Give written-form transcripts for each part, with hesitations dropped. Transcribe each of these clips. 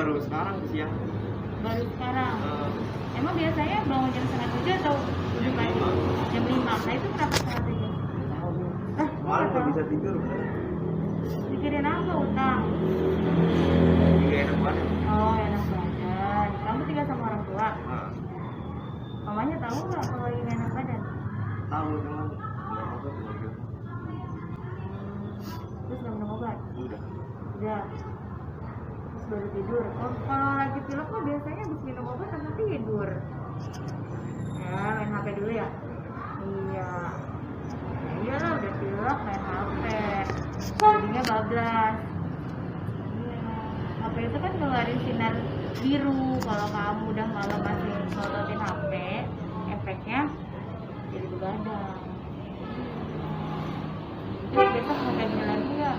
baru sekarang siang. Baru sekarang. Emang biasanya bangun jam 6:30 atau lebih pagi? Jam 5. Nah itu kenapa setengah 7? Malam nggak bisa tidur. Mikirin apa utang? Juga enak banget. Oh enak badan. Kamu tinggal sama orang tua? Nah, Mamanya tahu nggak kalau lagi nggak enak badan? tahu cuman nggak apa keluarga. Terus nggak minum obat? Udah. Udah. Terus baru tidur. Oh, kalau lagi pilek mah biasanya habis minum obat langsung tidur. Ya main HP dulu ya. Iya. Ya iyalah udah pilek main HP. Jadinya bablas. Iya. HP itu kan ngeluarin sinar biru. Kalau kamu udah malam masih ngolotin HP, efeknya jadi begadang. Terus besok mau kayak gini lagi ya?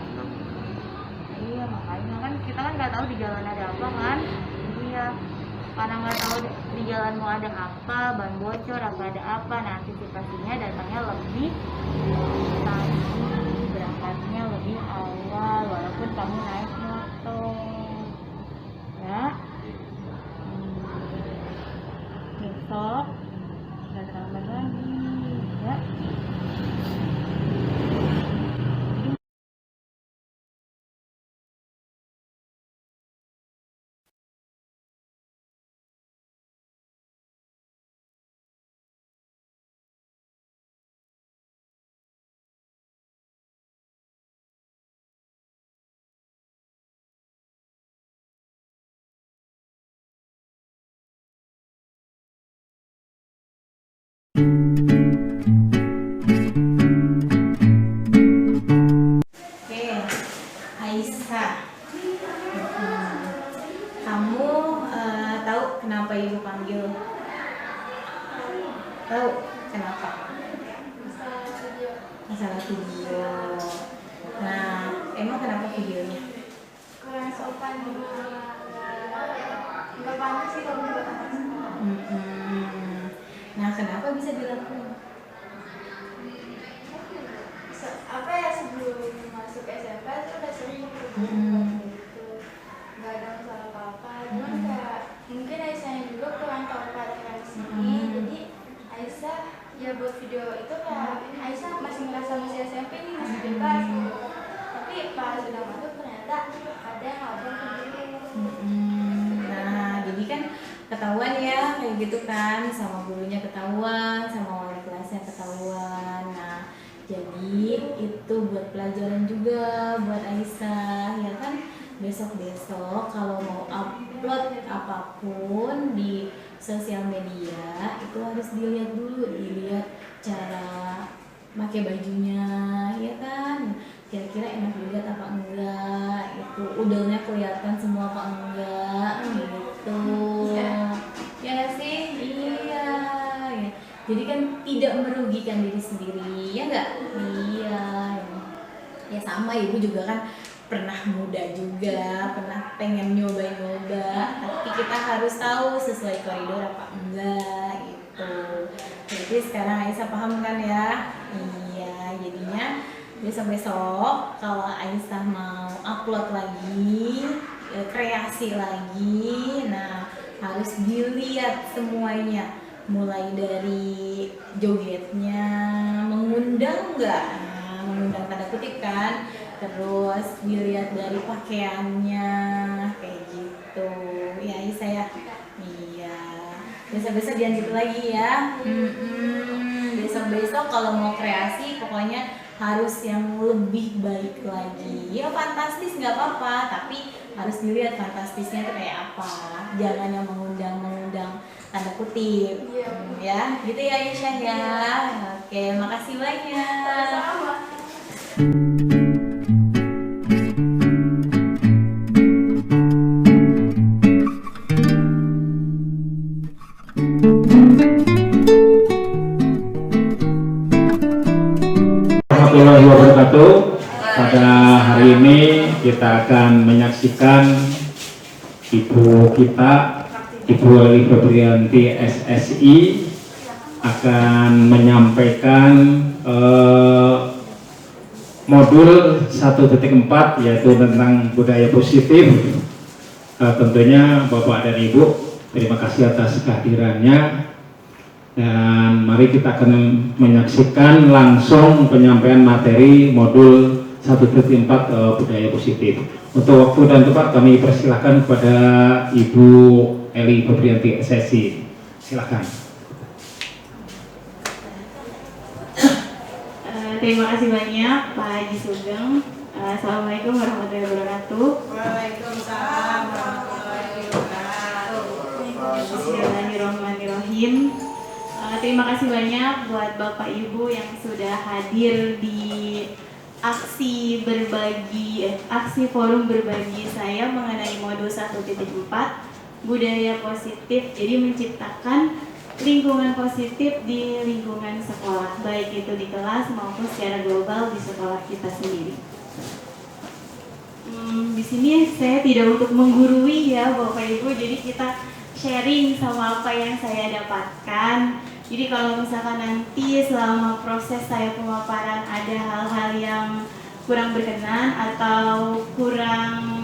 Iya makanya kan kita kan nggak tahu di jalan ada apa kan. Iya karena nggak tahu di jalan mau ada apa, ban bocor apa ada apa, nah antisipasinya datangnya lebih pagi, berangkatnya lebih awal walaupun kamu naik motor ya. Besok nggak terlambat lagi ya. Oke, Aisyah. Kamu tahu kenapa ibu panggil? Tahu kenapa? Masalah video. Nah, emang kenapa videonya? Kurang sopan, nggak pantas sih kalau buat anak sekolah. Nah, kenapa bisa dilakukan? Apa ya, sebelum masuk SMP tuh udah sering gitu, nggak ada masalah apa-apa. Cuman kayak mungkin Aisyahnya juga kurang tahu peraturan sini, jadi Aisyah ya buat video itu kayak Aisyah masih ngerasa masih SMP nih, masih bebas gitu. Tapi pas sudah masuk ternyata ada yang ngabur gitu. Nah, jadi kan ketahuan ya kayak gitu kan, sama gurunya ketahuan, sama wali kelasnya ketahuan. Nah, jadi itu buat pelajaran juga buat Aisyah ya kan. Besok-besok kalau mau upload apapun di sosial media itu harus dilihat dulu, dilihat cara pakai bajunya ya kan, kira-kira enak dilihat apa enggak, itu udelnya kelihatan semua apa enggak gitu ya nggak sih? Iya ya. Jadi kan tidak merugikan diri sendiri ya nggak? Iya ya, sama ibu juga kan pernah muda juga, pernah pengen nyoba-nyoba, tapi kita harus tahu sesuai koridor apa enggak gitu. Jadi sekarang Aisyah paham kan ya? Iya, jadinya besok-besok kalau Aisyah mau upload lagi, kreasi lagi, nah harus dilihat semuanya, mulai dari jogetnya, mengundang nggak? Nah, mengundang tanda kutip kan, terus dilihat dari pakaiannya kayak gitu ya Aisyah ya. Iya, besok-besok jangan gitu lagi ya. Besok-besok kalau mau kreasi pokoknya harus yang lebih baik lagi ya. Fantastis nggak apa-apa, tapi harus dilihat fantastisnya itu kayak apa, jangan yang mengundang tanda kutip. Ya gitu ya Aisyah ya. Oke, makasih banyak. Sama. Warahmatullahi wabarakatuh. Pada hari ini kita akan menyaksikan ibu kita, Ibu Eli Febrianti SSI, akan menyampaikan modul 1.4 yaitu tentang budaya positif Tentunya Bapak dan Ibu, terima kasih atas kehadirannya. Dan mari kita akan menyaksikan langsung penyampaian materi modul 1.4 budaya positif. Untuk waktu dan tempat kami persilahkan kepada Ibu Eli Febrianti SSI. Silakan. Terima kasih banyak Pak Haji Sugeng. Assalamualaikum warahmatullahi wabarakatuh. Waalaikumsalam warahmatullahi wabarakatuh. Bismillahirrahmanirrahim. Terima kasih banyak buat Bapak Ibu yang sudah hadir di aksi forum berbagi saya mengenai modul 1.4 budaya positif. Jadi menciptakan lingkungan positif di lingkungan sekolah, baik itu di kelas maupun secara global di sekolah kita sendiri. Di sini saya tidak untuk menggurui ya Bapak Ibu, jadi kita sharing sama apa yang saya dapatkan. Jadi kalau misalkan nanti selama proses saya pemaparan ada hal-hal yang kurang berkenan atau kurang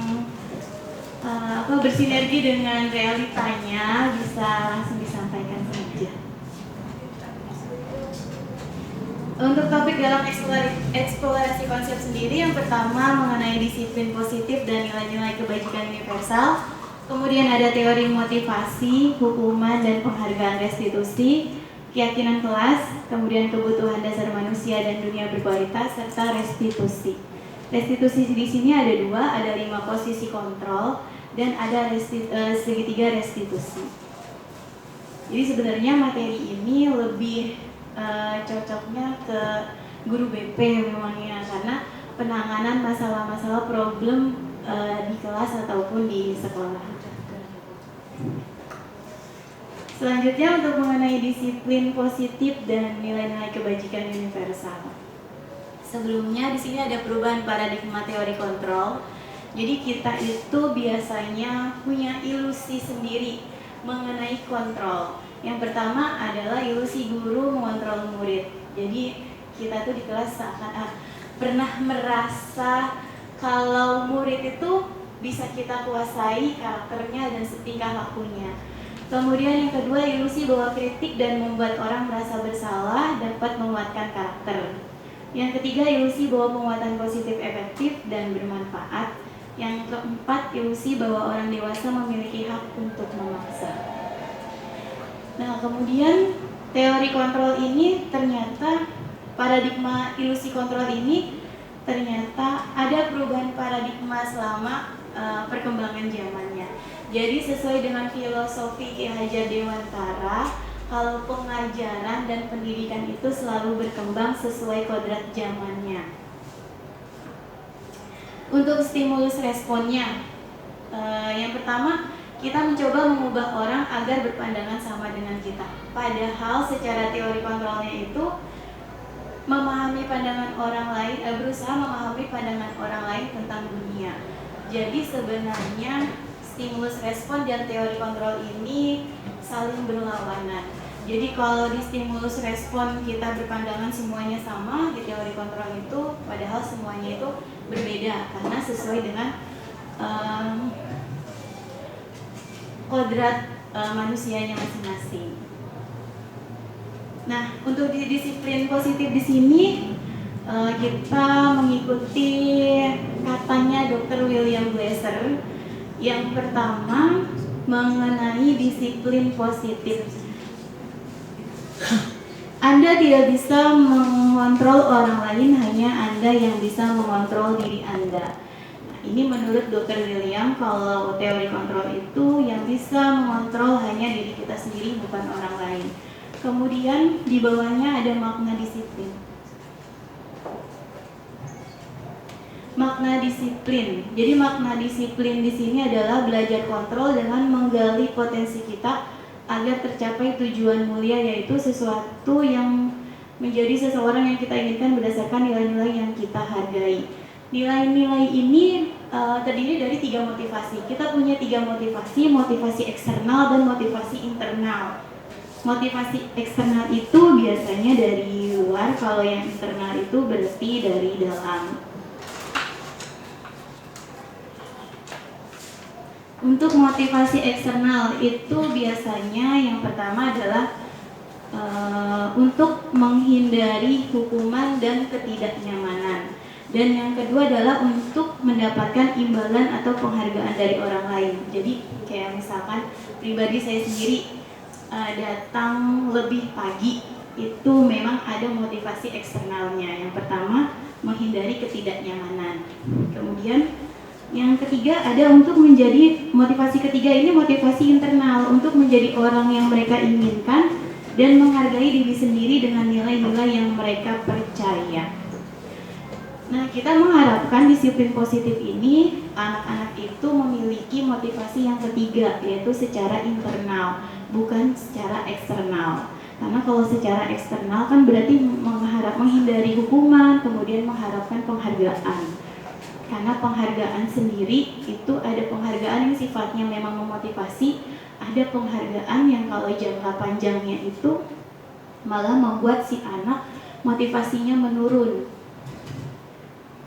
bersinergi dengan realitanya, bisa langsung disampaikan saja. Untuk topik dalam eksplorasi konsep sendiri, yang pertama mengenai disiplin positif dan nilai-nilai kebajikan universal. Kemudian ada teori motivasi, hukuman dan penghargaan restitusi, keyakinan kelas, kemudian kebutuhan dasar manusia dan dunia berkualitas, serta restitusi. Restitusi di sini ada 2, ada 5 posisi kontrol dan ada segitiga restitusi. Jadi sebenarnya materi ini lebih cocoknya ke guru BP memangnya, karena penanganan masalah-masalah problem di kelas ataupun di sekolah. Selanjutnya untuk mengenai disiplin positif dan nilai-nilai kebajikan universal. Sebelumnya di sini ada perubahan paradigma teori kontrol. Jadi kita itu biasanya punya ilusi sendiri mengenai kontrol. Yang pertama adalah ilusi guru mengontrol murid. Jadi kita tuh di kelas seakan pernah merasa kalau murid itu bisa kita kuasai karakternya dan tingkah lakunya. Kemudian yang kedua, ilusi bahwa kritik dan membuat orang merasa bersalah dapat menguatkan karakter. Yang ketiga, ilusi bahwa penguatan positif efektif dan bermanfaat. Yang keempat, ilusi bahwa orang dewasa memiliki hak untuk memaksa. Nah, kemudian teori kontrol ini ternyata paradigma ilusi kontrol ini ternyata ada perubahan paradigma selama perkembangan zamannya. Jadi sesuai dengan filosofi Ki Hajar Dewantara, kalau pengajaran dan pendidikan itu selalu berkembang sesuai kodrat zamannya. Untuk stimulus responnya, yang pertama kita mencoba mengubah orang agar berpandangan sama dengan kita. Padahal secara teori kontrolnya itu memahami pandangan orang lain, berusaha memahami pandangan orang lain tentang dunia. Jadi sebenarnya stimulus respon dan teori kontrol ini saling berlawanan. Jadi kalau di stimulus respon kita berpandangan semuanya sama, di teori kontrol itu padahal semuanya itu berbeda karena sesuai dengan kodrat manusianya masing-masing. Nah, untuk di disiplin positif di sini kita mengikuti katanya Dr. William Glasser. Yang pertama mengenai disiplin positif. Anda tidak bisa mengontrol orang lain, hanya Anda yang bisa mengontrol diri Anda. Nah, ini menurut Dr. William, kalau teori kontrol itu yang bisa mengontrol hanya diri kita sendiri, bukan orang lain. Kemudian di bawahnya ada makna disiplin. Makna disiplin. Jadi makna disiplin di sini adalah belajar kontrol dengan menggali potensi kita agar tercapai tujuan mulia, yaitu sesuatu yang menjadi seseorang yang kita inginkan berdasarkan nilai-nilai yang kita hargai. Nilai-nilai ini terdiri dari 3 motivasi. Kita punya 3 motivasi, motivasi eksternal dan motivasi internal. Motivasi eksternal itu biasanya dari luar, kalau yang internal itu berarti dari dalam. Untuk motivasi eksternal itu biasanya yang pertama adalah untuk menghindari hukuman dan ketidaknyamanan. Dan yang kedua adalah untuk mendapatkan imbalan atau penghargaan dari orang lain. Jadi kayak misalkan pribadi saya sendiri datang lebih pagi, itu memang ada motivasi eksternalnya. Yang pertama, menghindari ketidaknyamanan. Kemudian yang ketiga ada untuk menjadi, motivasi ketiga ini motivasi internal, untuk menjadi orang yang mereka inginkan dan menghargai diri sendiri dengan nilai-nilai yang mereka percaya. Nah, kita mengharapkan disiplin positif ini anak-anak itu memiliki motivasi yang ketiga, yaitu secara internal, bukan secara eksternal. Karena kalau secara eksternal kan berarti menghindari hukuman, kemudian mengharapkan penghargaan. Karena penghargaan sendiri itu ada penghargaan yang sifatnya memang memotivasi, ada penghargaan yang kalau jangka panjangnya itu malah membuat si anak motivasinya menurun.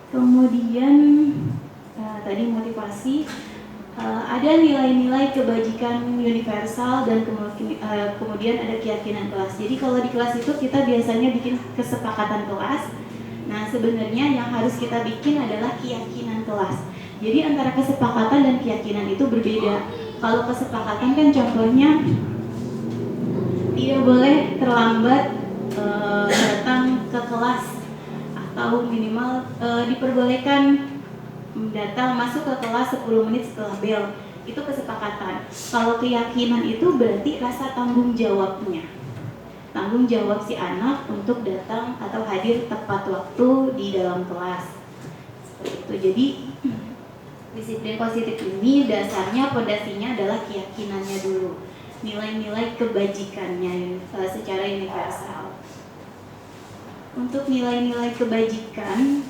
Kemudian tadi motivasi, ada nilai-nilai kebajikan universal dan kemudian ada keyakinan kelas. Jadi kalau di kelas itu kita biasanya bikin kesepakatan kelas. Nah, sebenarnya yang harus kita bikin adalah keyakinan kelas. Jadi antara kesepakatan dan keyakinan itu berbeda. Kalau kesepakatan kan contohnya tidak boleh terlambat datang ke kelas, atau minimal diperbolehkan datang masuk ke kelas 10 menit setelah bel. Itu kesepakatan. Kalau keyakinan itu berarti rasa tanggung jawabnya. Tanggung jawab si anak untuk datang atau hadir tepat waktu di dalam kelas. Seperti itu. Jadi disiplin positif ini dasarnya, pondasinya adalah keyakinannya dulu, nilai-nilai kebajikannya secara universal. Untuk nilai-nilai kebajikan,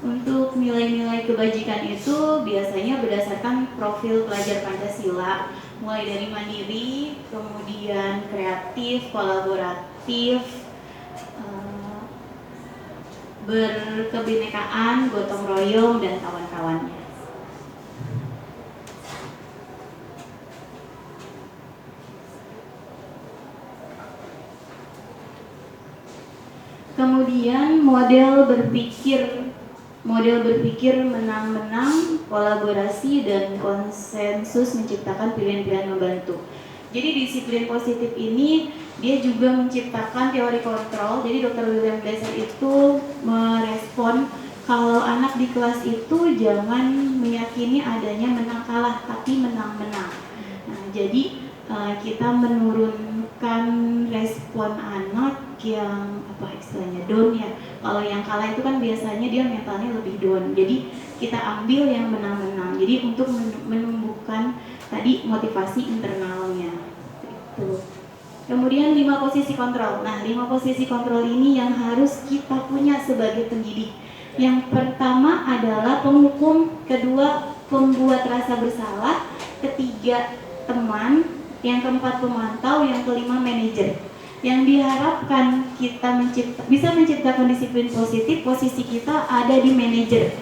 untuk nilai-nilai kebajikan itu biasanya berdasarkan profil pelajar Pancasila, mulai dari mandiri, kemudian kreatif, kolaboratif, berkebinekaan, gotong royong, dan kawan-kawannya. Kemudian model berpikir menang-menang, kolaborasi, dan konsensus menciptakan pilihan-pilihan membantu. Jadi disiplin positif ini dia juga menciptakan teori kontrol. Jadi Dr. William Glasser itu merespon kalau anak di kelas itu jangan meyakini adanya menang kalah, tapi menang-menang. Nah, jadi kita menurunkan respon anak yang down ya. Kalau yang kalah itu kan biasanya dia mentalnya lebih down. Jadi kita ambil yang menang-menang. Jadi untuk menumbuhkan tadi motivasi internalnya. Itu. Kemudian 5 posisi kontrol. Nah, 5 posisi kontrol ini yang harus kita punya sebagai pendidik. Yang pertama adalah penghukum, kedua pembuat rasa bersalah, ketiga teman, yang keempat pemantau, yang kelima manajer. Yang diharapkan kita bisa menciptakan disiplin positif, posisi kita ada di manajer.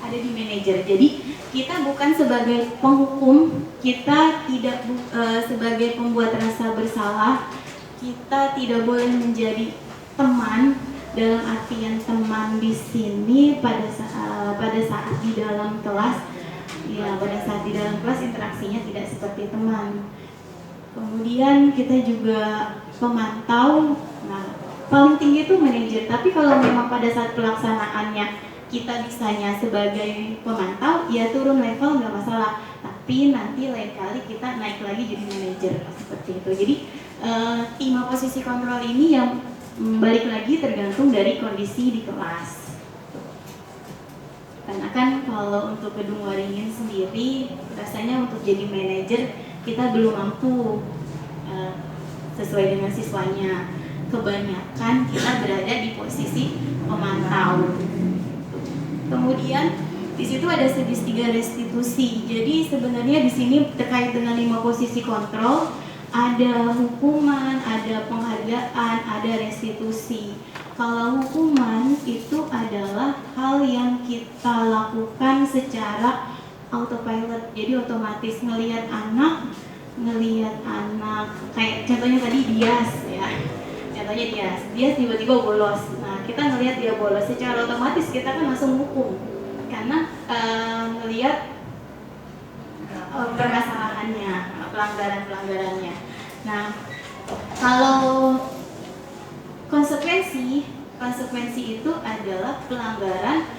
Ada di manajer. Jadi kita bukan sebagai penghukum, kita tidak sebagai pembuat rasa bersalah, kita tidak boleh menjadi teman. Dalam artian teman di sini pada saat di dalam kelas, ya pada saat di dalam kelas interaksinya tidak seperti teman. Kemudian kita juga pemantau. Nah, paling tinggi itu manajer. Tapi kalau memang pada saat pelaksanaannya kita bisanya sebagai pemantau, ya turun level nggak masalah. Tapi nanti lain kali kita naik lagi jadi manajer seperti itu. Jadi 5 posisi kontrol ini yang balik lagi tergantung dari kondisi di kelas. Karena kan kalau untuk gedung Waringin sendiri, rasanya untuk jadi manajer kita belum mampu sesuai dengan siswanya. Kebanyakan kita berada di posisi pemantau. Kemudian di situ ada segitiga restitusi. Jadi sebenarnya di sini terkait dengan 5 posisi kontrol, Ada hukuman, ada penghargaan, ada restitusi. Kalau hukuman itu adalah hal yang kita lakukan secara autopilot, jadi otomatis ngelihat anak kayak contohnya tadi Dias ya, contohnya Dias tiba-tiba bolos. Nah kita ngelihat dia bolos, secara otomatis kita kan langsung hukum karena ngelihat permasalahannya, pelanggarannya. Nah kalau konsekuensi itu adalah pelanggaran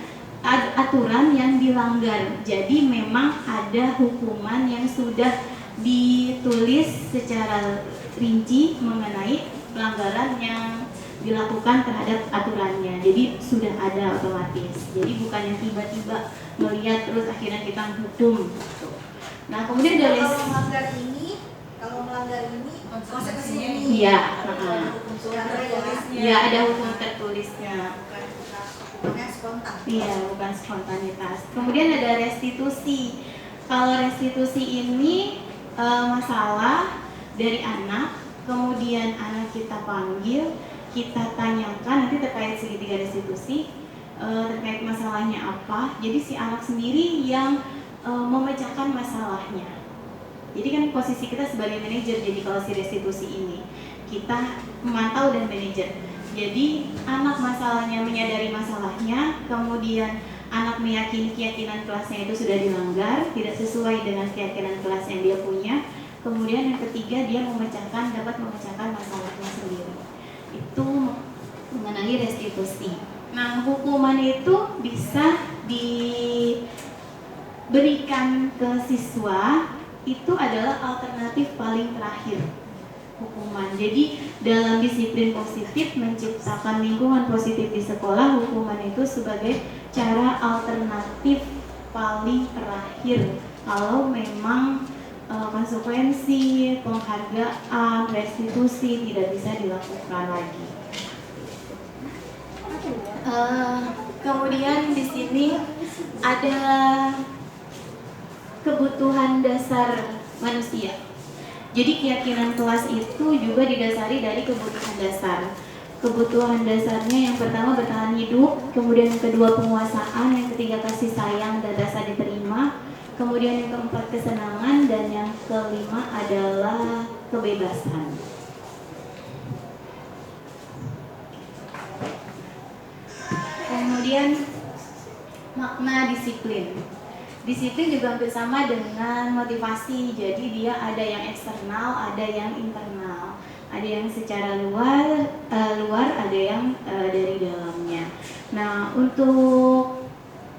aturan yang dilanggar. Jadi memang ada hukuman yang sudah ditulis secara rinci mengenai pelanggaran yang dilakukan terhadap aturannya. Jadi sudah ada otomatis. Jadi bukan yang tiba-tiba melihat terus akhirnya kita hukum. Nah kemudian dari kalau melanggar ini konsekuensinya ini. Iya. Ya, ada hukum tertulisnya. Bukan spontan. Iya, bukan spontanitas. Kemudian ada restitusi. Kalau restitusi ini masalah dari anak, kemudian anak kita panggil, kita tanyakan nanti terkait segitiga restitusi, terkait masalahnya apa. Jadi si anak sendiri yang memecahkan masalahnya. Jadi kan posisi kita sebagai manajer, jadi kalau si restitusi ini kita memantau dan manajer. Jadi anak masalahnya menyadari masalahnya, kemudian anak meyakini keyakinan kelasnya itu sudah dilanggar, tidak sesuai dengan keyakinan kelas yang dia punya. Kemudian yang ketiga dia dapat memecahkan masalahnya sendiri. Itu mengenai restitusi. Nah hukuman itu bisa diberikan ke siswa, itu adalah alternatif paling terakhir. Hukuman. Jadi dalam disiplin positif menciptakan lingkungan positif di sekolah, hukuman itu sebagai cara alternatif paling terakhir kalau memang konsekuensi, penghargaan, restitusi tidak bisa dilakukan lagi. Kemudian di sini ada kebutuhan dasar manusia. Jadi keyakinan kelas itu juga didasari dari kebutuhan dasar. Kebutuhan dasarnya yang pertama bertahan hidup, kemudian yang kedua penguasaan, yang ketiga kasih sayang dan rasa diterima, kemudian yang keempat kesenangan, dan yang kelima adalah kebebasan. Kemudian makna disiplin. Disiplin juga hampir sama dengan motivasi, jadi dia ada yang eksternal, ada yang internal, ada yang secara luar, ada yang dari dalamnya. Nah, untuk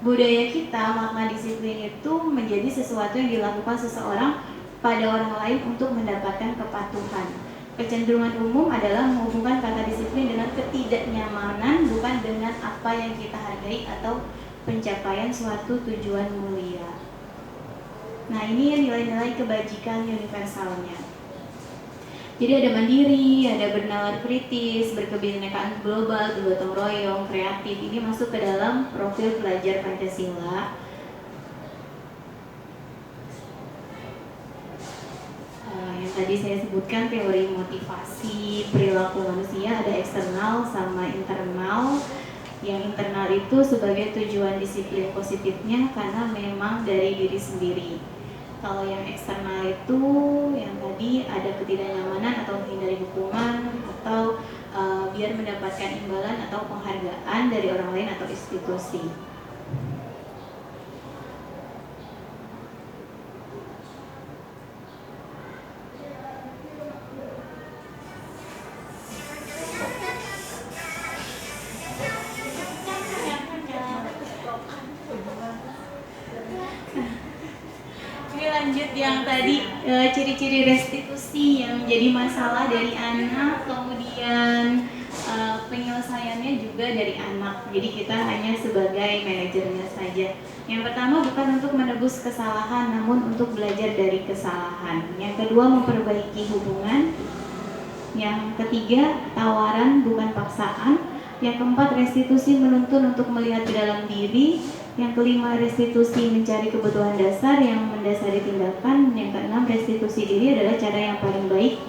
budaya kita, makna disiplin itu menjadi sesuatu yang dilakukan seseorang pada orang lain untuk mendapatkan kepatuhan. Kecenderungan umum adalah menghubungkan kata disiplin dengan ketidaknyamanan, bukan dengan apa yang kita hargai atau pencapaian suatu tujuan mulia. Nah ini nilai-nilai kebajikan universalnya. Jadi ada mandiri, ada bernalar kritis, berkebinekaan global, bergotong royong, kreatif. Ini masuk ke dalam profil pelajar Pancasila. Yang tadi saya sebutkan teori motivasi perilaku manusia, ada eksternal sama internal. Yang internal itu sebagai tujuan disiplin positifnya karena memang dari diri sendiri. Kalau yang eksternal itu yang tadi ada ketidaknyamanan atau menghindari hukuman atau biar mendapatkan imbalan atau penghargaan dari orang lain atau institusi. Lanjut yang tadi ciri-ciri restitusi yang menjadi masalah dari anak, kemudian penyelesaiannya juga dari anak. Jadi kita hanya sebagai manajernya saja. Yang pertama bukan untuk menebus kesalahan, namun untuk belajar dari kesalahan. Yang kedua memperbaiki hubungan. Yang ketiga tawaran bukan paksaan. Yang keempat restitusi menuntun untuk melihat ke dalam diri. Yang kelima, restitusi mencari kebutuhan dasar yang mendasari tindakan. Yang keenam, restitusi diri adalah cara yang paling baik.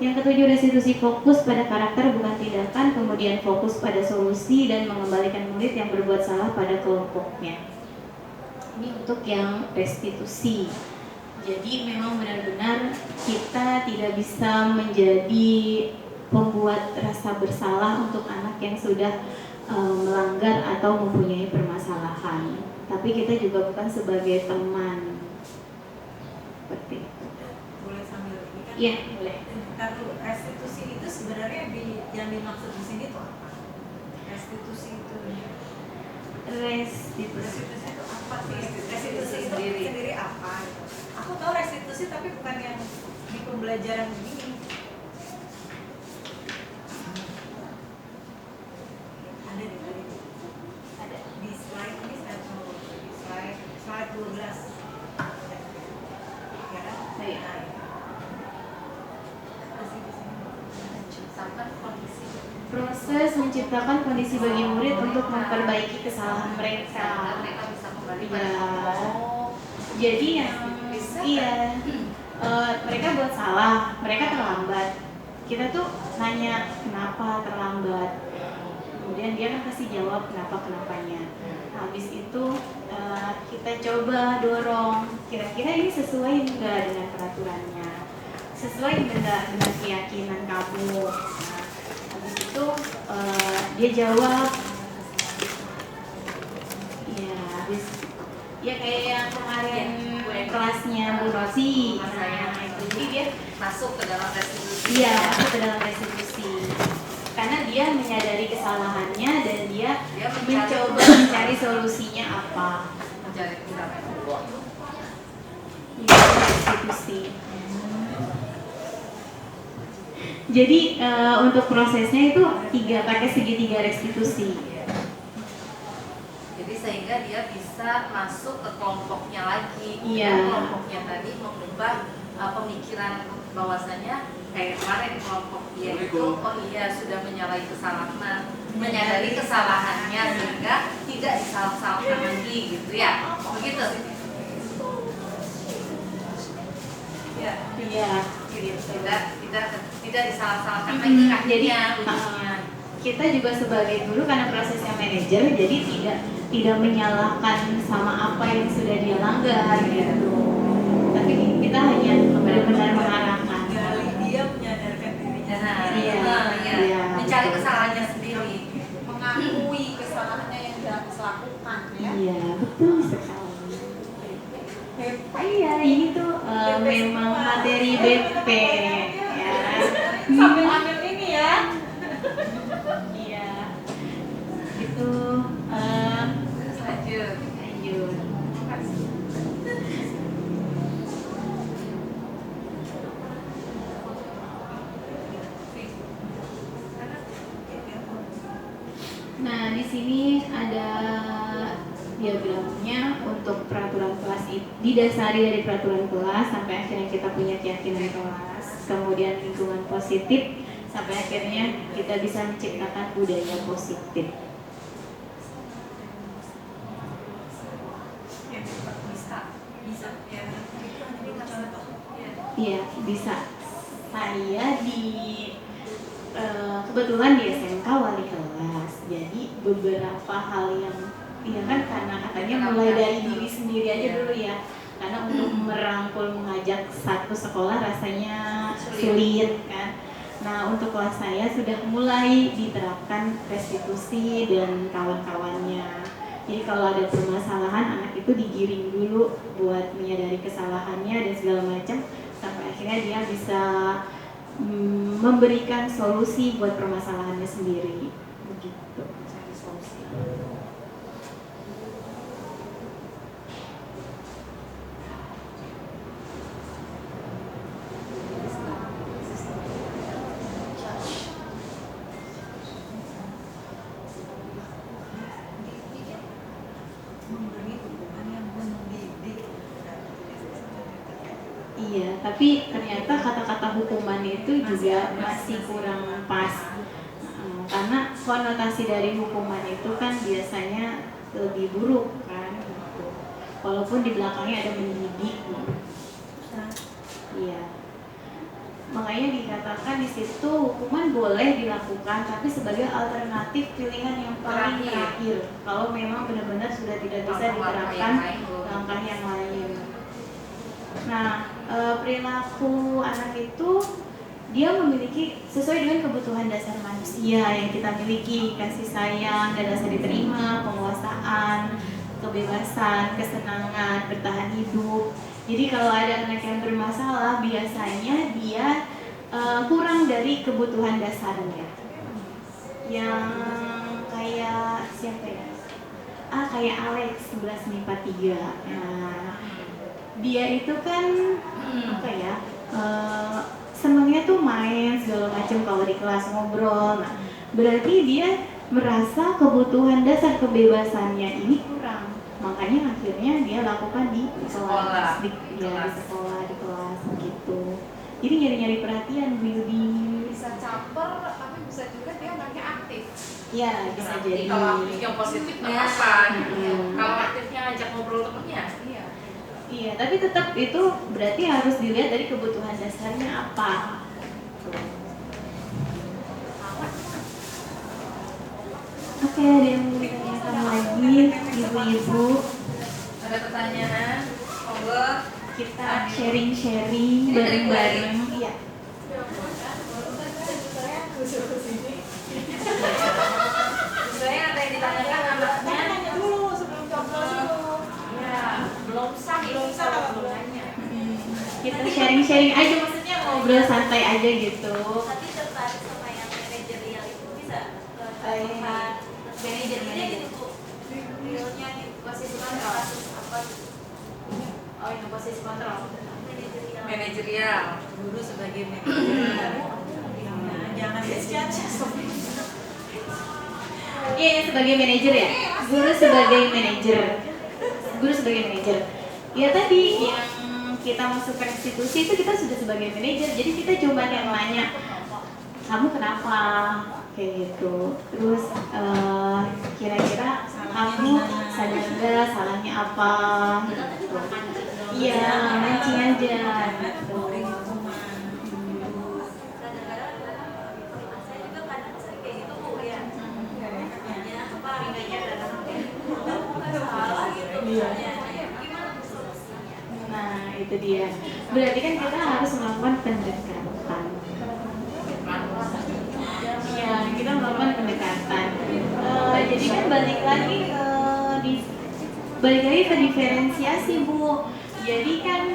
Yang ketujuh, restitusi fokus pada karakter bukan tindakan, kemudian fokus pada solusi dan mengembalikan murid yang berbuat salah pada kelompoknya. Ini untuk yang restitusi. Jadi memang benar-benar kita tidak bisa menjadi pembuat rasa bersalah untuk anak yang sudah melanggar atau mempunyai permasalahan, tapi kita juga bukan sebagai teman seperti itu. Boleh sambil ini kan? Iya, boleh. Bentar dulu, restitusi itu sebenarnya yang dimaksud di sini itu apa? Restitusi itu Restitusi itu apa sih? Restitusi itu sendiri apa? Aku tahu restitusi tapi bukan yang di pembelajaran begini. Ada di tadi. Ada di slide ini, di slide 12. Ya kan? Baik. Menciptakan kondisi. Proses menciptakan kondisi bagi murid untuk memperbaiki kesalahan mereka. Mereka bisa kembali Iya. Oh, Jadi yang bisa, iya, mereka buat salah, mereka terlambat. Kita tuh nanya kenapa terlambat. Kemudian dia kan pasti jawab kenapanya. Habis itu kita coba dorong, kira-kira ini sesuai enggak dengan peraturannya, sesuai enggak dengan keyakinan kamu. Nah, habis itu dia jawab, ya habis ya kayak yang kemarin kelasnya Bu Rosi, nah itu jadi dia masuk ke dalam restitusi. iya masuk ke dalam restitusi karena dia menyadari kesalahannya dan dia mencoba mencari solusinya apa. Mencari tindakan. Iya, restitusi. Jadi untuk prosesnya itu pakai segitiga restitusi. Jadi sehingga dia bisa masuk ke kelompoknya lagi. Iya. Dan kelompoknya tadi mengubah pemikiran bahwasanya kayak kemarin kelompok dia itu, oh iya sudah menyadari kesalahannya sehingga tidak disalah-salahkan lagi gitu ya. Begitu. Ya. Iya. Tidak disalah-salahkan lagi Jadi akhirnya ujungnya. kita juga sebagai guru karena prosesnya manajer, jadi tidak menyalahkan sama apa yang sudah dia langgar gitu. Tapi kita hanya benar-benar mengarahkan. Dia menyadarkan dirinya Iya, iya. mencari kesalahannya sendiri. Mengakui kesalahannya yang sudah lakukan ya. Iya, betul sekali. Iya, ini tuh memang materi BP ya. Sambil ambil ini ya. Iya. Itu Lanjut. lanjut. Nah, di sini ada diagramnya untuk peraturan kelas didasari dari peraturan kelas sampai akhirnya kita punya keyakinan kelas, kemudian lingkungan positif sampai akhirnya kita bisa menciptakan budaya positif. Bisa ya. Iya, bisa. Saya kebetulan di SMK wali kelas, jadi beberapa hal yang iya kan karena katanya mulai dari diri sendiri aja dulu ya, karena untuk merangkul mengajak satu sekolah rasanya sulit kan. Nah, untuk kelas saya sudah mulai diterapkan restitusi dan kawan-kawannya. Jadi kalau ada permasalahan, anak itu digiring dulu buat menyadari kesalahannya dan segala macam sampai akhirnya dia bisa memberikan solusi buat permasalahannya sendiri. Begitu. Cari solusi. Iya, tapi ternyata kata-kata hukuman itu juga masih kurang pas. Karena konotasi dari hukuman itu kan biasanya lebih buruk kan. walaupun di belakangnya ada mendidik. Iya. Makanya dikatakan di situ hukuman boleh dilakukan, tapi sebagai alternatif pilihan yang paling terakhir. Kalau memang benar-benar sudah tidak bisa diterapkan langkah yang lain. Nah, perilaku anak itu dia memiliki sesuai dengan kebutuhan dasar manusia yang kita miliki, kasih sayang dan rasa diterima, penguasaan, kebebasan, kesenangan, bertahan hidup. Jadi kalau ada anak yang bermasalah, biasanya dia kurang dari kebutuhan dasarnya. Yang kayak siapa ya? Kayak Alex 11 MIPA 3. Nah, dia itu kan apa ya? Senangnya tuh main segala macam kalau di kelas ngobrol. Nah, berarti dia merasa kebutuhan dasar kebebasannya ini kurang. Makanya akhirnya dia lakukan di kelas, di sekolah, di kelas gitu. Jadi nyari-nyari perhatian, Bisa caper, tapi bisa juga dia anaknya aktif. Ya, bisa jadi. Kalau aktif yang positif nggak apa-apa. Kalau aktifnya ajak ngobrol temennya, Iya, tapi tetap itu berarti harus dilihat dari kebutuhan dasarnya apa. Oke, ada yang mau ditanyakan lagi, ibu-ibu? ada pertanyaan? Monggo. Kita sharing-sharing bareng-bareng. Iya. Saya ada yang ditanyakan anaknya. Tanya dulu sebelum coblos dulu. Ya, belum sah belum nanya. Kita sharing-sharing aja, maksudnya ngobrol santai aja gitu. Tapi tertarik sama yang manajerial itu bisa Iya. manajernya gitu Bu, realnya di posisi kontrol apa gitu. Oh, ini posisi kontrol. Manajerial. Manajerial. Guru sebagai manajerial. Jangan discaca. Iya, sebagai manajer ya. Guru sebagai manajer. Guru sebagai manajer. Ya tadi yang kita masuk ke institusi itu kita sudah sebagai manajer. Jadi kita cuma yang nanya, kamu kenapa? Kayak gitu. Terus kira-kira kamu sadar nggak salahnya apa? Gitu. Iya, mancing aja. Gitu. Saya juga kadang sering kayak gitu Bu ya. Nanya apa nanya salah gitu misalnya. Gimana solusinya? Nah, itu dia. Berarti kan kita harus melakukan pendekatan. Ya, kita melakukan pendekatan. Jadi kan balik lagi ke diferensiasi Bu. Jadi kan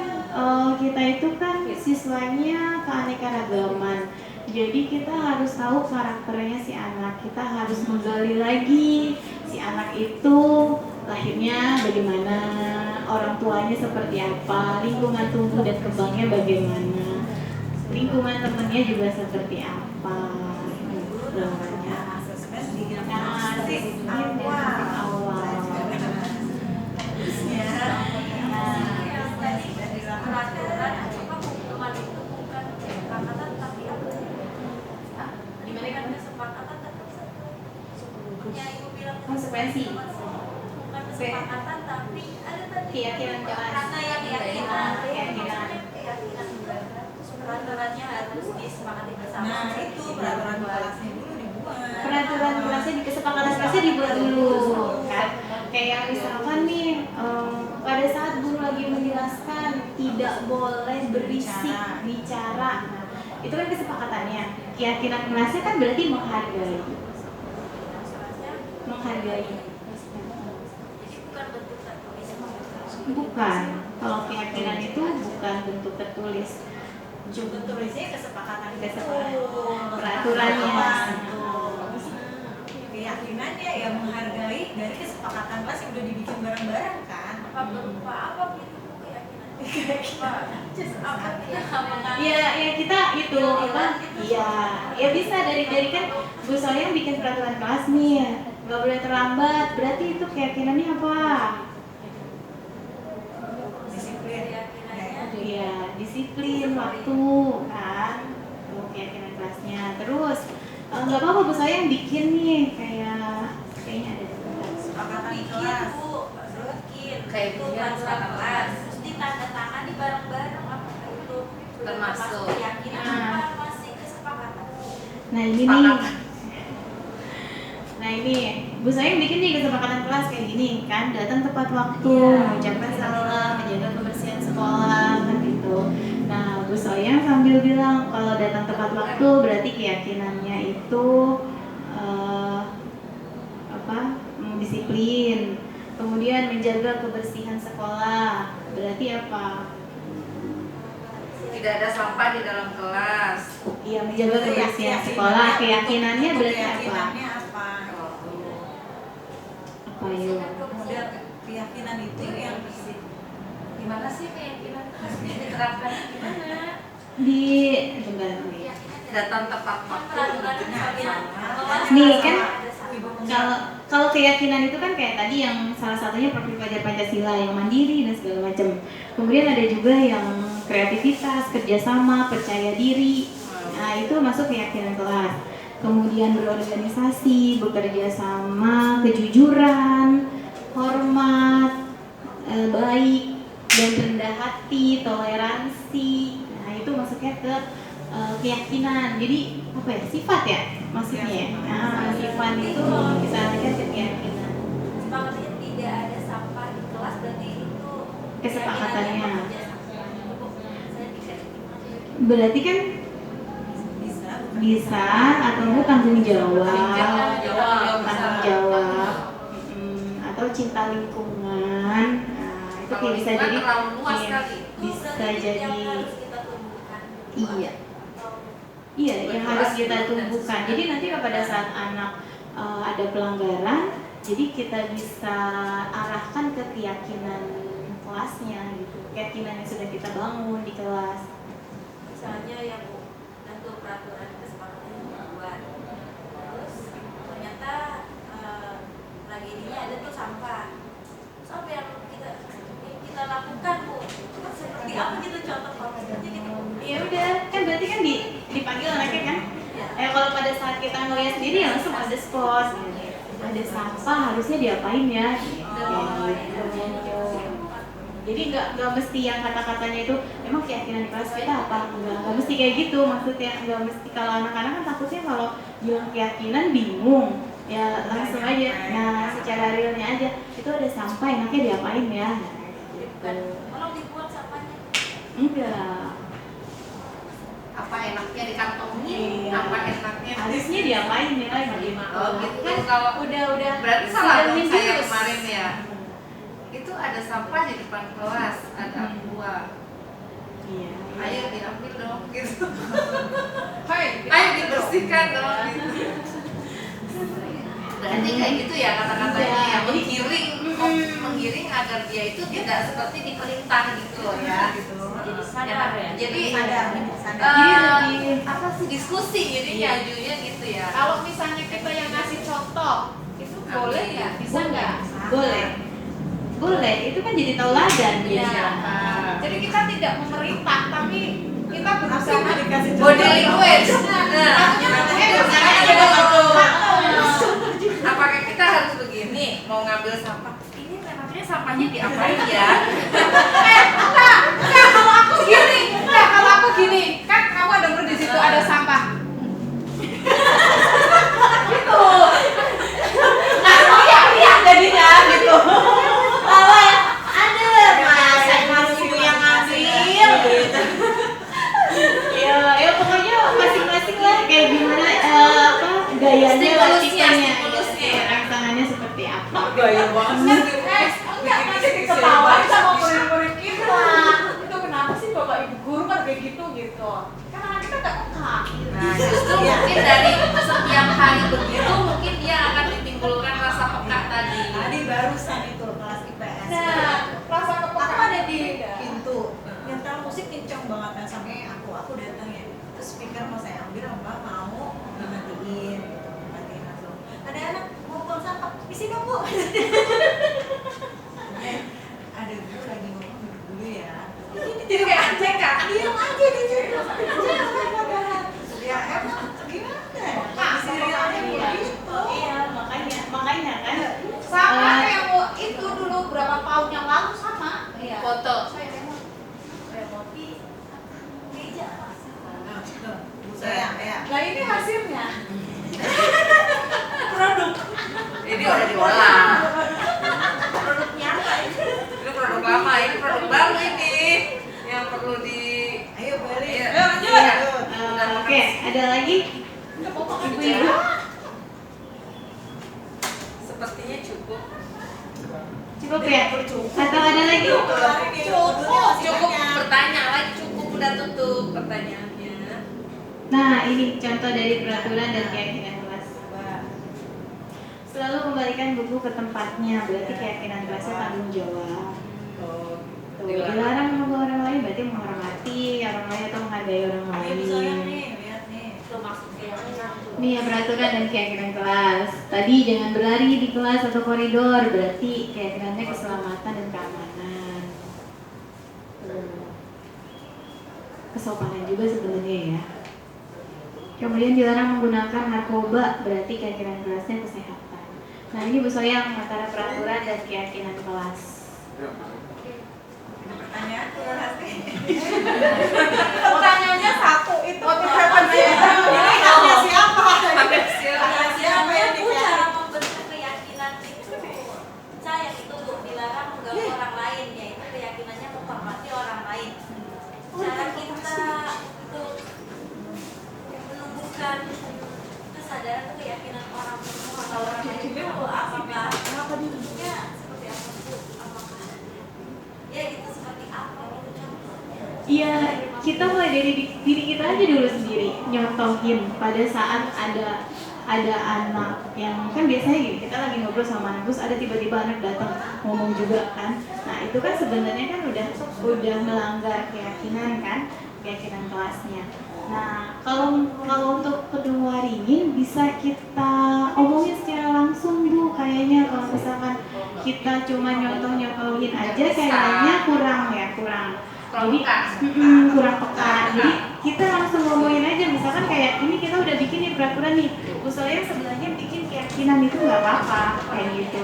kita itu kan siswanya keanekaragaman. Jadi kita harus tahu karakternya si anak. Kita harus menggali lagi si anak itu lahirnya bagaimana, orang tuanya seperti apa, lingkungan tumbuh dan kembangnya bagaimana, lingkungan temannya juga seperti apa. Konsekuensi. Kesepakatan tapi ada tadi Keyakinan kelas. karena yang keyakinan Keyakinan. peraturannya harus disepakati bersama. Nah, itu peraturan kelasnya dulu dibuat. Peraturan kelasnya di kesepakatan kelasnya dibuat dulu kan. Kayak misalkan nih pada saat guru lagi menjelaskan tidak boleh berisik bicara. Nah, itu kan kesepakatannya. Keyakinan kelasnya kan berarti menghargai. Jadi bukan bentuk tertulis. Bukan. Kalau keyakinan itu bukan bentuk tertulis. Coba tulisnya kesepakatan Peraturannya. Keyakinannya ya menghargai dari kesepakatan kelas yang udah dibikin bareng-bareng kan. Apa berupa apa gitu Bu keyakinan? Apa Iya, ya kita itu apa? Iya, ya bisa dari kan Bu Soyang bikin peraturan kelas nih, nggak boleh terlambat. Berarti itu keyakinannya apa? Disiplin. Iya, disiplin waktu kan, tuh keyakinan kelasnya. Terus nggak apa-apa Bu Soyang bikin nih kayaknya ada. Kesepakatan bikin kelas. Bu, bikin kayak itu bilang peraturan kelas. kelas terus ditandatangani bareng-bareng apakah itu sudah Termasuk. keyakinan apa masih kesepakatan? Nah ini nih. Nah ini Bu Sayang bikin nih kesepakatan kelas kayak gini kan, datang tepat waktu, mengucapkan salam, menjaga kebersihan sekolah kan gitu. Nah Bu Sayang sambil bilang kalau datang tepat waktu berarti keyakinannya itu disiplin. Kemudian menjaga kebersihan sekolah berarti apa? Tidak ada sampah di dalam kelas. Iya, menjaga kebersihan sekolah. Keyakinannya berarti apa? Keyakinannya apa? Apa yuk? Model keyakinan itu yang Gimana sih keyakinan harusnya diterapkan gimana? Di bentar nih. Datang tepat waktu. Nih kan kalau keyakinan itu kan kayak tadi yang salah satunya profil pelajar Pancasila yang mandiri dan segala macam. Kemudian ada juga yang kreativitas, kerjasama, percaya diri. Nah itu masuk keyakinan kelas. Kemudian berorganisasi, bekerja sama, kejujuran, hormat, baik dan rendah hati, toleransi. Nah itu masuknya ke keyakinan. Jadi apa ya, sifat ya maksudnya ya. Nah sifat itu kita lihat ke keyakinan. Sepakatnya tidak ada sampah di kelas berarti itu Kesepakatannya. Saya Berarti kan bisa atau enggak tanggung jawab, atau cinta lingkungan. Nah itu kayak bisa jadi terlalu luas iya, kali. bisa jadi harus kita tumbuhkan. iya. Iya, yang harus kita tumbuhkan. Jadi nanti pada saat anak ada pelanggaran, jadi kita bisa arahkan ke keyakinan kelasnya gitu. Keyakinan yang sudah kita bangun di kelas. Misalnya yang tentu peraturan kesepakatan yang dibuat. Terus ternyata tragedinya ada tuh sampah. Terus apa yang kita lakukan Bu? Seperti apa gitu contoh konkretnya gitu? Ya udah, kan berarti kan dipanggil anaknya kan. Kalau pada saat kita ngeliat sendiri ya langsung ada spot. Ada sampah harusnya diapain ya? Jadi nggak mesti yang kata-katanya itu emang keyakinan di kelas kita apa? Nggak mesti kayak gitu maksudnya. Nggak mesti, kalau anak-anak kan takutnya kalau bilang keyakinan bingung. Ya langsung aja. Nah secara realnya aja itu ada sampah enaknya diapain ya? Kalau dibuang sampahnya Enggak. Apa enaknya dikantongi? Apa enaknya Harusnya diapain ya? Oh gitu. Kan Kalau udah berarti salah sudah dong saya menjurus. kemarin ya. Itu ada sampah di depan kelas, ada buah. Iya. Ayo diambil dong gitu. Ayo dibersihkan dong gitu. Berarti kayak gitu ya kata-katanya ya, menggiring agar dia itu tidak seperti diperintah gitu loh ya. jadi sadar ya. Jadi Jadi apa sih diskusi jadinya jadinya gitu ya. Kalau misalnya kita yang ngasih contoh, itu boleh ya? Bisa nggak? boleh. Itu kan jadi tauladan Iya. biasanya. Jadi kita tidak memerintah, tapi kita berusaha dikasih Body language. Apakah kita harus begini mau ngambil sampah? Ini memangnya sampahnya diapain ya? Kalau aku gini, kan kamu ada di situ ada sampah. Gitu. Nah, lihat jadinya gitu. Ya pokoknya masing-masing lah kayak gimana gayanya, tipenya, rangsangannya seperti apa. Gaya banget. Enggak, masih diketawain sama murid-murid kita. Itu kenapa sih Bapak Ibu guru kan kayak gitu gitu. Kan anak kita nggak peka. Nah, justru mungkin dari setiap hari begitu mungkin dia akan ditimbulkan rasa peka tadi. Tadi barusan itu kelas IPS. Nah, rasa Aku kepekaan ada di beda. pintu. Nyetel musik kenceng banget kan sampai aku datang ya. Terus speaker mau saya ambil, Mbak mau dimatiin gitu, dimatiin langsung. Ada anak mau buang sampah, isi dong Bu. Ada guru lagi ngomong dulu ya. Jadi kayak anjing kan? Diam aja di situ. Ya emang gimana? Serialnya begitu. Iya, makanya kan Sama kayak itu dulu berapa tahun yang lalu kasirnya? Ini udah diolah. Produknya apa itu? Ini produk lama, ini produk baru ini yang perlu di. Ayo balik. Iya. Ayo lanjut. Iya. Oke, ada lagi ibu-ibu? Sepertinya cukup. Cukup ya? Atau ada lagi? Cukup bertanya lagi, cukup udah tutup pertanyaannya. Nah, ini contoh dari peraturan dan keyakinan kelas. Selalu kembalikan buku ke tempatnya, berarti keyakinan kelasnya tanggung jawab. Tuh, dilarang membawa orang lain berarti menghormati orang lain atau menghargai orang lain. Lihat nih, itu maksud keyakinan tuh. Ini ya peraturan dan keyakinan kelas. Tadi jangan berlari di kelas atau koridor, berarti keyakinannya keselamatan dan keamanan. Kesopanan juga sebenarnya ya. Kemudian dilarang menggunakan narkoba, berarti keyakinan kelasnya kesehatan. Nah ini Bu Soyang antara peraturan dan keyakinan kelas. Pertanyaan kurang hati. Pertanyaannya satu itu ini haknya siapa? Siapa yang Bu, cara membentuk keyakinan itu saya itu Bu, dilarang mengganggu orang lain, yaitu keyakinannya menghormati orang lain. Cara kita untuk menumbuhkan kesadaran keyakinan orang menghormati orang lain itu apakah ya seperti apa Bu? Apakah ya itu seperti apa gitu contohnya? Iya, kita mulai dari diri kita aja dulu sendiri, nyontohin pada saat ada anak yang kan biasanya gini, kita lagi ngobrol sama anak terus ada tiba-tiba anak datang ngomong juga kan. Nah itu kan sebenarnya kan udah melanggar keyakinan kan, keyakinan kelasnya. Nah kalau untuk keluarin bisa kita omongin secara langsung Bu, kayaknya kalau misalkan kita cuma nyontohin aja kayaknya kurang. Jadi kurang peka. Jadi kita langsung ngomongin aja, misalkan kayak ini kita udah bikin nih peraturan nih, usulnya sebelahnya bikin keyakinan itu nggak apa-apa kayak gitu.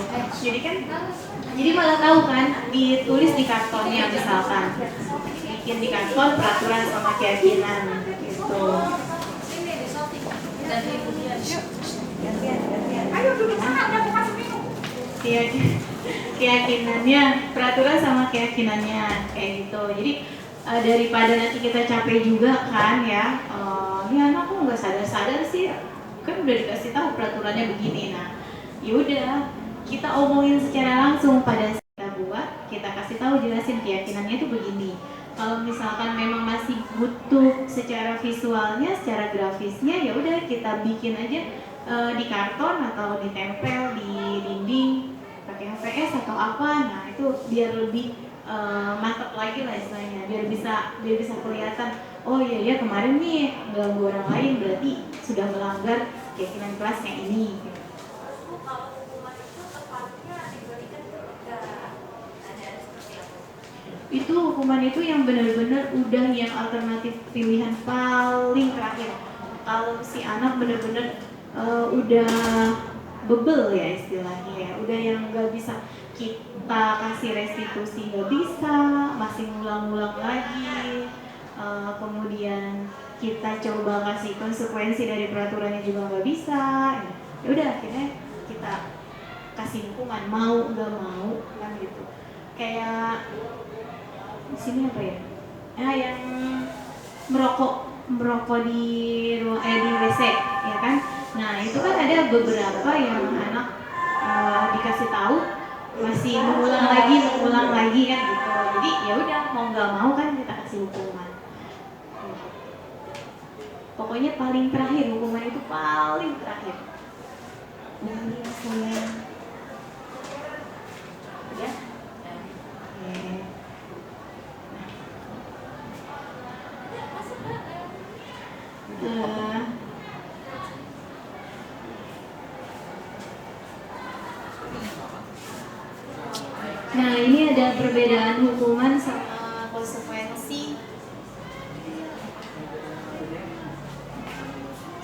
Jadi malah tahu kan, ditulis di kartonnya misalkan, bikin di karton peraturan sama keyakinan gitu. Sini di shooting dan ibunya. Ayo duduk sana, udah mau kasih minum. Keyakinannya, peraturan sama keyakinannya kayak gitu. Jadi daripada nanti kita capek juga kan ya, ini anak kok nggak sadar sih, kan udah dikasih tahu peraturannya begini. Nah yaudah kita omongin secara langsung pada saat kita buat, kita kasih tahu jelasin keyakinannya itu begini. Kalau misalkan memang masih butuh secara visualnya, secara grafisnya, ya udah kita bikin aja di karton atau ditempel di dinding pakai HVS atau apa. Nah itu biar lebih mantap lagi lah istilahnya, biar bisa kelihatan, oh iya kemarin nih ganggu orang lain berarti sudah melanggar keyakinan kelasnya ini. Bu, kalau hukuman itu tepatnya diberikan ketika ada seperti apa? Itu hukuman itu yang benar-benar udah yang alternatif pilihan paling terakhir. Kalau si anak benar-benar udah bebel ya istilahnya ya, udah yang nggak bisa kita kasih restitusi, nggak bisa, masih ngulang-ngulang lagi, kemudian kita coba kasih konsekuensi dari peraturannya juga nggak bisa, ya udah akhirnya kita kasih hukuman, mau nggak mau kan gitu. Kayak di sini apa ya? Yang merokok di ruang di WC ya kan. Nah itu kan ada beberapa yang anak dikasih tahu masih mengulang lagi kan gitu. Jadi ya udah mau nggak mau kan kita kasih hukuman. Pokoknya paling terakhir, hukuman itu paling terakhir. Ya. Nah ini ada perbedaan hukuman sama konsekuensi.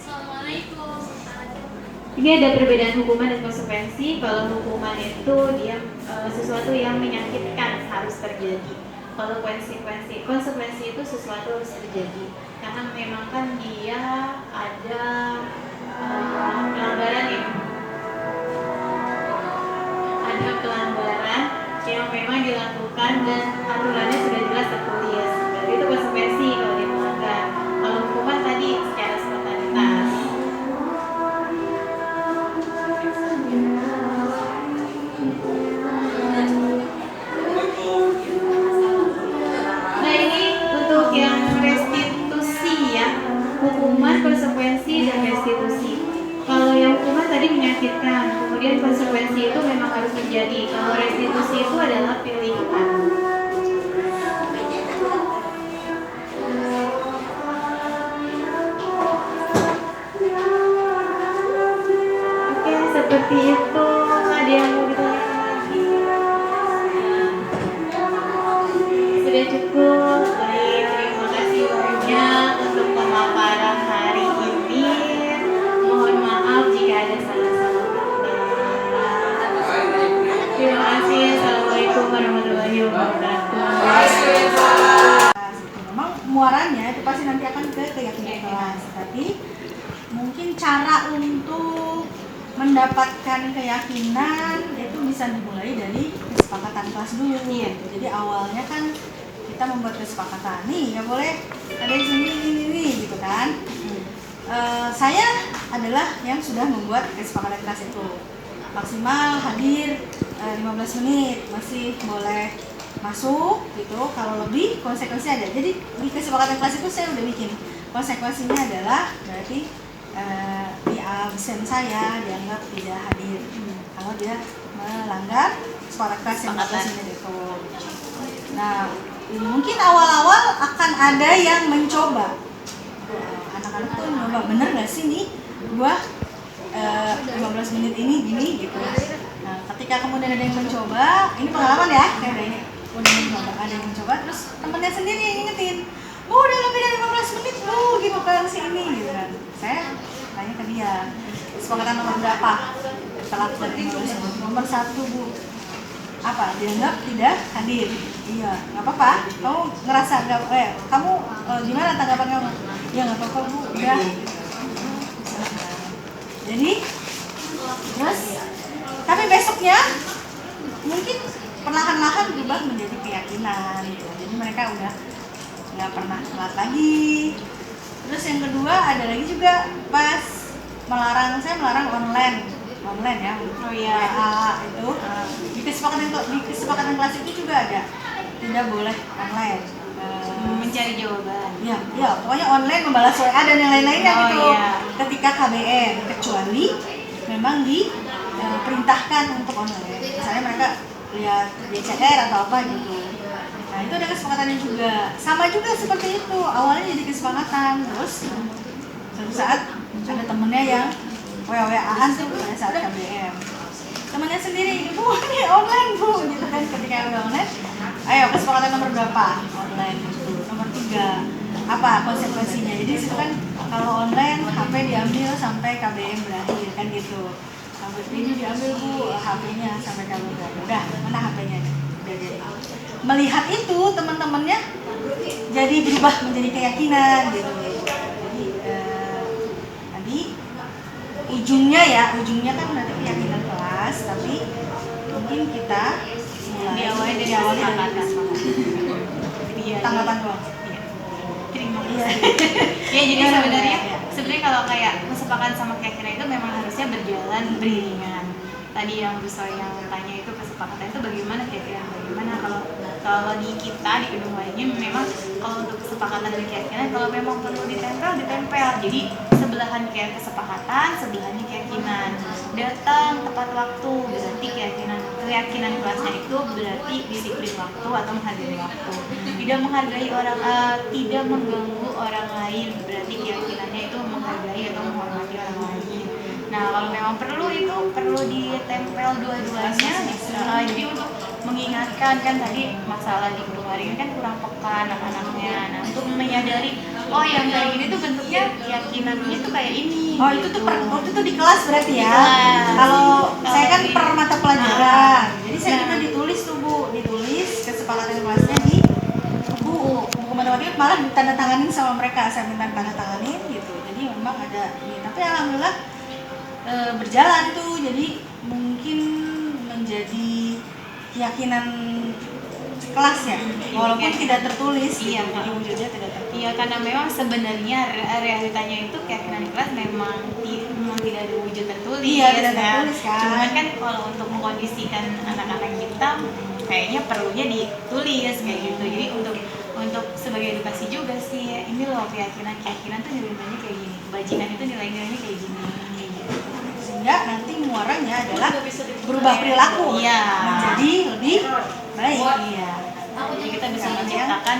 Assalamualaikum. Ini ada perbedaan hukuman dan konsekuensi. Kalau hukuman itu dia sesuatu yang menyakitkan harus terjadi. Kalau konsekuensi itu sesuatu harus terjadi. Karena memang kan dia ada ditetapkan dan aturannya sudah jelas tertulis. Berarti itu konsekuensi kalau dia melanggar. Kalau hukuman tadi secara spontanitas. Nah ini untuk yang restitusi ya, hukuman, konsekuensi, dan restitusi. Kalau yang hukuman tadi menyakitkan, kemudian konsekuensi itu memang harus terjadi. Kalau restitusi itu adalah pilihan. Oke, seperti itu. Ada yang mau ditanyakan lagi? Sudah cukup. Baik, terima kasih banyak untuk pemaparan hari ini. Mohon maaf jika ada salah-salah kata. Terima kasih. Assalamualaikum warahmatullahi wabarakatuh. Memang muaranya itu pasti nanti akan ke keyakinan kelas, tapi mungkin cara untuk mendapatkan keyakinan itu bisa dimulai dari kesepakatan kelas dulu. Jadi awalnya kan kita membuat kesepakatan nih, ya boleh ada di sini ini gitu kan. Saya adalah yang sudah membuat kesepakatan kelas itu. Maksimal hadir 15 menit, masih boleh masuk gitu. Kalau lebih konsekuensi ada. Jadi di kesepakatan kelas itu saya udah bikin konsekuensinya adalah berarti di absen saya dianggap tidak hadir kalau dia melanggar kesepakatan kelas yang atasnya itu. Nah, mungkin awal-awal akan ada yang mencoba. Anak-anak tuh nyoba, bener nggak sih nih gua 15 menit ini gini gitu. Nah, ketika kemudian ada yang mencoba, ini pengalaman ya, kayak ada yang mencoba, terus temennya sendiri yang ingetin, Bu udah lebih dari 15 menit Bu gitu kan sini gitu kan. Saya tanya ke dia, kesepakatan nomor berapa? Setelah dari 15 menit, nomor 1 Bu. Apa? Dianggap tidak hadir. Iya, nggak apa-apa. Kamu ngerasa nggak? Kamu gimana tanggapan kamu? Ya nggak apa-apa Bu, udah. Jadi, terus, tapi besoknya mungkin perlahan-lahan berubah menjadi keyakinan. Gitu. Jadi mereka udah nggak pernah telat lagi. Terus yang kedua ada lagi juga pas saya melarang online ya. Oh iya. Itu di kesepakatan kelas itu juga ada tidak boleh online. Mencari jawaban. Ya, pokoknya online membalas WA dan yang lain-lainnya gitu. Iya. Ketika KBM, kecuali memang diperintahkan untuk online. Misalnya mereka lihat DCR atau apa gitu. Nah itu ada kesepakatannya juga. Sama juga seperti itu. Awalnya jadi kesepakatan, terus suatu saat ada temennya yang WA-WA-an tuh pada saat KBM. Temennya sendiri, Bu ini online Bu, gitu kan. Ketika udah online, ayo kesepakatan nomor berapa? Online gitu. Nomor 3, apa konsekuensinya? Jadi situ kan kalau online HP diambil sampai KBM berakhir kan gitu. HP ini diambil Bu, HP-nya sampai KBM berakhir. Udah, mana HP-nya? Udah jadi. Melihat itu teman-temannya jadi berubah menjadi keyakinan gitu. Jadi tadi ujungnya kan berarti keyakinan kelas, tapi mungkin kita Diawali dari kesepakatan. Tanggapan doang. Terima kasih. Ya jadi sebenarnya kalau kayak kesepakatan sama keyakinan itu memang harusnya berjalan beriringan. Tadi yang Bu Soy yang tanya itu kesepakatan itu bagaimana keyakinan bagaimana kalau di kita di gedung lainnya memang kalau untuk kesepakatan dan keyakinan kalau memang perlu ditempel. Jadi sebelahan kayak kesepakatan, sebelahannya keyakinan. Datang tepat waktu berarti keyakinan kelasnya itu berarti disiplin waktu atau menghargai waktu. Tidak menghargai tidak mengganggu orang lain berarti keyakinannya itu menghargai atau menghormati orang lain. Nah kalau memang perlu ditempel dua-duanya. Jadi untuk mengingatkan kan tadi masalah di gedung lain kan kurang peka anak-anaknya. Nah untuk menyadari yang kayak gini tuh bentuknya keyakinannya tuh kayak ini. Oh itu tuh waktu itu di kelas berarti ya. Kalau saya kan per mata pelajaran. Jadi saya juga ditulis tuh Bu, ditulis kesepakatan kelasnya di buku matematika malah ditandatanganin sama mereka. Saya minta tandatanganin gitu. Jadi memang ada ini. Tapi alhamdulillah berjalan tuh. Jadi mungkin menjadi keyakinan kelas ya, walaupun Kayak- tidak tertulis. Iya, gitu. Jadi wujudnya tidak tertulis. Iya, karena memang sebenarnya realitanya itu keyakinan kelas memang tidak ada wujud tertulis. Iya, tidak ya. tertulis, kan. Cuman kan kalau untuk mengkondisikan anak-anak kita kayaknya perlunya ditulis kayak gitu. Jadi untuk sebagai edukasi juga sih, ini loh keyakinan tuh nilai-nilainya kayak gini, kebajikan itu nilai-nilainya kayak gini. Gitu. Sehingga nanti muaranya adalah berubah perilaku Iya. menjadi lebih baik. Iya. Jadi kita bisa menciptakan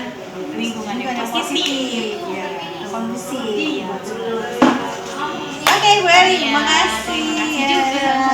lingkungan yang positif. ya, kondusif. Iya. Oke, Bu Eli, Iya, terima kasih. terima kasih Ya, juga.